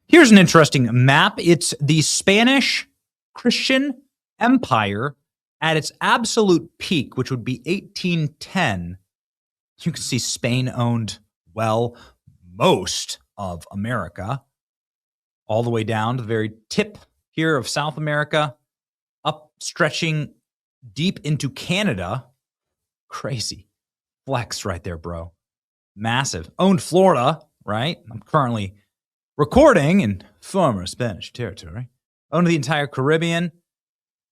Here's an interesting map. It's the Spanish Christian Empire at its absolute peak, which would be 1810. You can see Spain owned, well, most of America, all the way down to the very tip here of South America, up stretching deep into Canada. Crazy. Flex right there, bro. Massive. Owned Florida, right? I'm currently recording in former Spanish territory. Owned the entire Caribbean.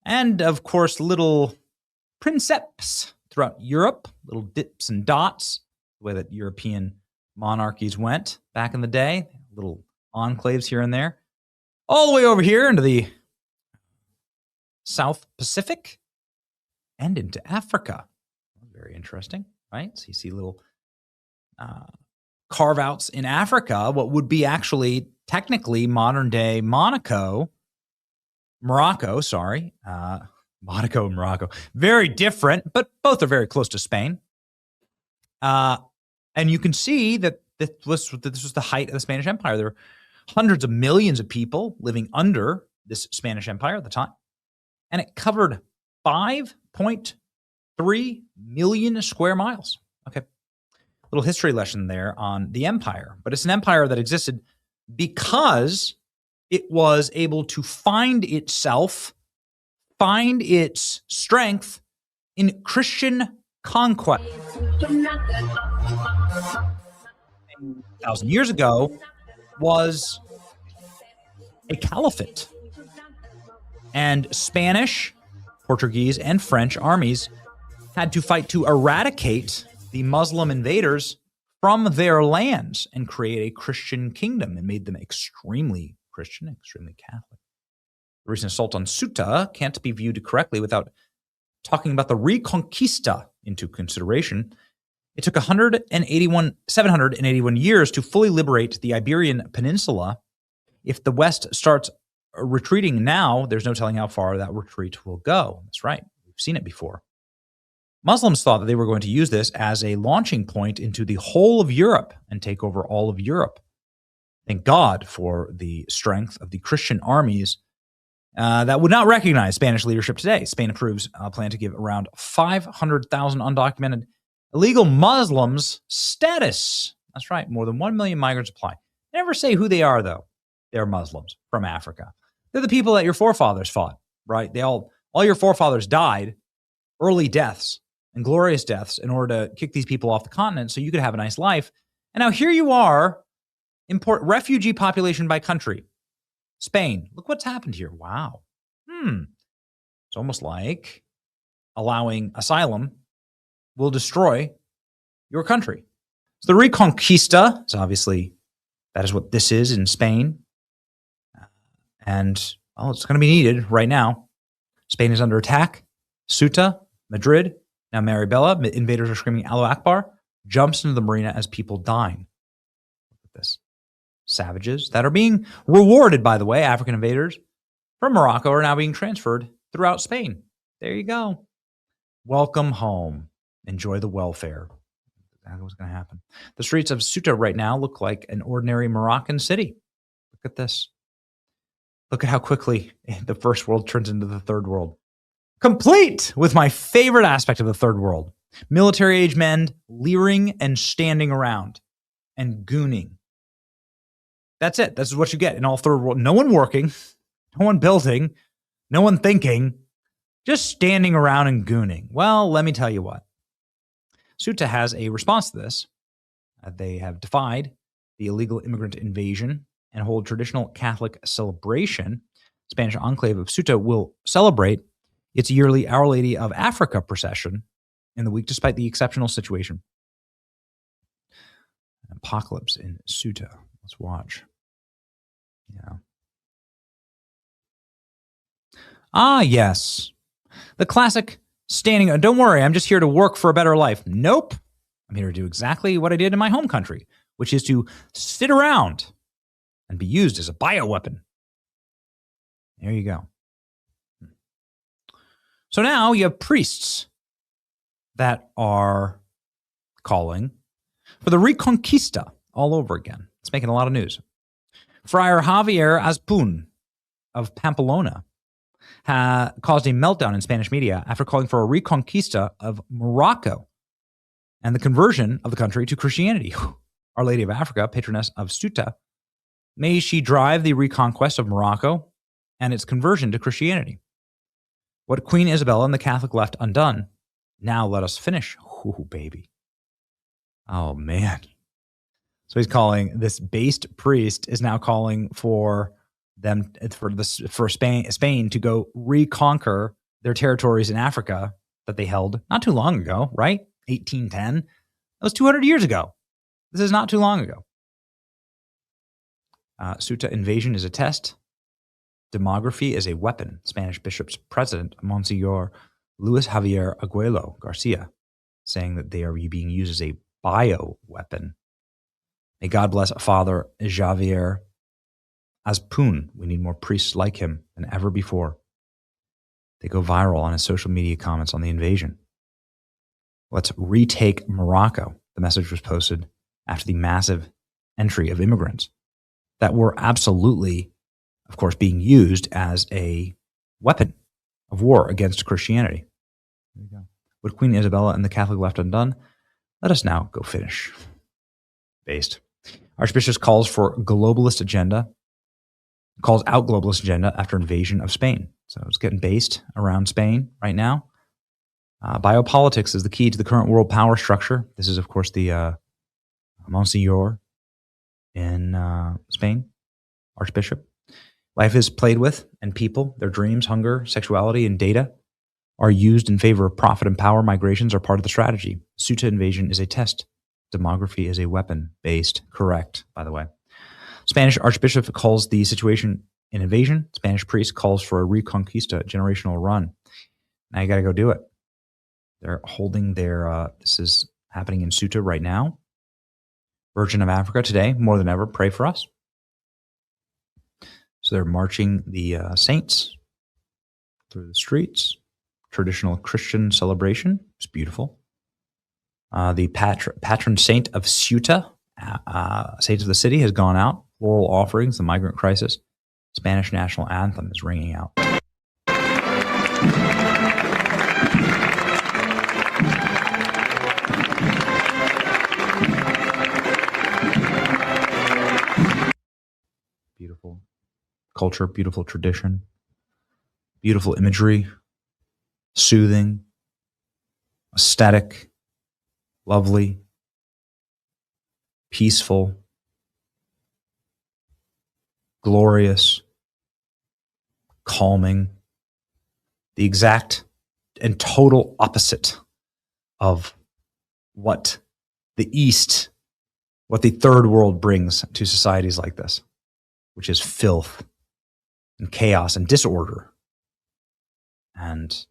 And, of course, little princeps throughout Europe, little dips and dots, the way that European monarchies went back in the day, little enclaves here and there. All the way over here into the South Pacific and into Africa. Very interesting, right? So you see little carve-outs in Africa, what would be actually technically modern-day Monaco and Morocco. Very different, but both are very close to Spain. And you can see that this was the height of the Spanish Empire. There were hundreds of millions of people living under this Spanish Empire at the time. And it covered 5.3 million square miles. Okay. Little history lesson there on the empire. But it's an empire that existed because it was able to find itself, find its strength in Christian conquest. 1,000 years ago was a caliphate. And Spanish, Portuguese, and French armies had to fight to eradicate the Muslim invaders from their lands and create a Christian kingdom, and made them extremely Christian, extremely Catholic. The recent assault on Ceuta can't be viewed correctly without talking about the Reconquista into consideration. It took 781 years to fully liberate the Iberian Peninsula. If the West starts retreating now, there's no telling how far that retreat will go. That's right. We've seen it before. Muslims thought that they were going to use this as a launching point into the whole of Europe and take over all of Europe. Thank God for the strength of the Christian armies that would not recognize Spanish leadership today. Spain approves a plan to give around 500,000 undocumented illegal Muslims status. That's right. More than 1 million migrants apply. They never say who they are, though. They're Muslims from Africa. They're the people that your forefathers fought, right? All your forefathers died early deaths and glorious deaths in order to kick these people off the continent so you could have a nice life. And now here you are, import refugee population by country. Spain. Look what's happened here. Wow. It's almost like allowing asylum will destroy your country. So the Reconquista is obviously, that is what this is in Spain. And, well, it's going to be needed right now. Spain is under attack. Ceuta, Madrid, now Maribela. Invaders are screaming Allahu Akbar. Jumps into the marina as people dine. Look at this. Savages that are being rewarded, by the way, African invaders from Morocco are now being transferred throughout Spain. There you go. Welcome home. Enjoy the welfare. That's what's going to happen. The streets of Ceuta right now look like an ordinary Moroccan city. Look at this. Look at how quickly the first world turns into the third world. Complete with my favorite aspect of the third world. Military-age men leering and standing around and gooning. That's it. This is what you get in all third world. No one working, no one building, no one thinking, just standing around and gooning. Well, let me tell you what. Ceuta has a response to this. They have defied the illegal immigrant invasion and hold traditional Catholic celebration. Spanish enclave of Ceuta will celebrate its yearly Our Lady of Africa procession in the week, despite the exceptional situation. An apocalypse in Ceuta. Let's watch. Yeah. Ah, yes. The classic standing, don't worry, I'm just here to work for a better life. Nope. I'm here to do exactly what I did in my home country, which is to sit around and be used as a bioweapon. There you go. So now you have priests that are calling for the Reconquista all over again. It's making a lot of news. Friar Javier Azpun of Pamplona caused a meltdown in Spanish media after calling for a reconquista of Morocco and the conversion of the country to Christianity. Our Lady of Africa, patroness of Ceuta, may she drive the reconquest of Morocco and its conversion to Christianity. What Queen Isabella and the Catholic left undone, now let us finish. Ooh, baby. Oh, man. So he's calling, this based priest is now calling for them, for Spain to go reconquer their territories in Africa that they held not too long ago, right? 1810. That was 200 years ago. This is not too long ago. Ceuta invasion is a test. Demography is a weapon. Spanish Bishop's president, Monsignor Luis Javier Aguelo Garcia, saying that they are being used as a bioweapon. May God bless Father Javier Azpun. We need more priests like him than ever before. They go viral on his social media comments on the invasion. Let's retake Morocco. The message was posted after the massive entry of immigrants that were absolutely, of course, being used as a weapon of war against Christianity. There you go. What Queen Isabella and the Catholic left undone, let us now go finish. Based. Archbishop calls for globalist agenda, calls out globalist agenda after invasion of Spain. So it's getting based around Spain right now. Biopolitics is the key to the current world power structure. This is, of course, the Monsignor in Spain, Archbishop. Life is played with, and people, their dreams, hunger, sexuality, and data are used in favor of profit and power. Migrations are part of the strategy. Ceuta invasion is a test. Demography is a weapon. Based. Correct, by the way. Spanish Archbishop calls the situation an invasion. Spanish priest calls for a Reconquista generational run. Now you got to go do it. They're holding their, this is happening in Ceuta right now. Virgin of Africa today, more than ever, pray for us. So they're marching the saints through the streets. Traditional Christian celebration. It's beautiful. The patron saint of Ceuta, saint of the city, has gone out. Floral offerings, the migrant crisis. Spanish national anthem is ringing out. Beautiful culture, beautiful tradition, beautiful imagery, soothing, aesthetic, lovely, peaceful, glorious, calming, the exact and total opposite of what the East, what the third world brings to societies like this, which is filth and chaos and disorder. And,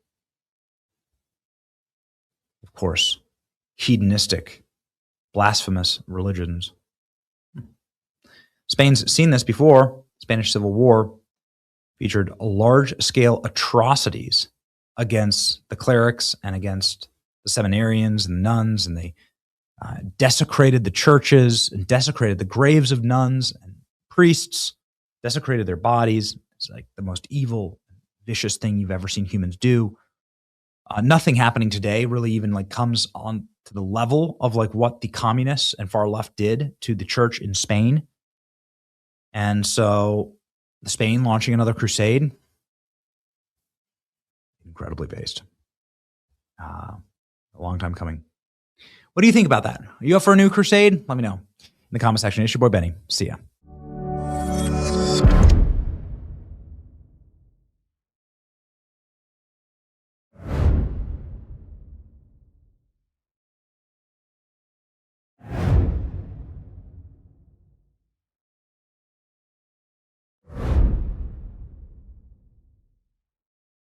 of course, hedonistic, blasphemous religions. Spain's seen this before. Spanish Civil War featured large-scale atrocities against the clerics and against the seminarians and nuns, and they desecrated the churches and desecrated the graves of nuns and priests, desecrated their bodies. It's like the most evil, vicious thing you've ever seen humans do. Nothing happening today really even like comes on to the level of like what the communists and far left did to the church in Spain. And so Spain launching another crusade, incredibly based. A long time coming. What do you think about that? Are you up for a new crusade? Let me know in the comment section. It's your boy Benny. See ya.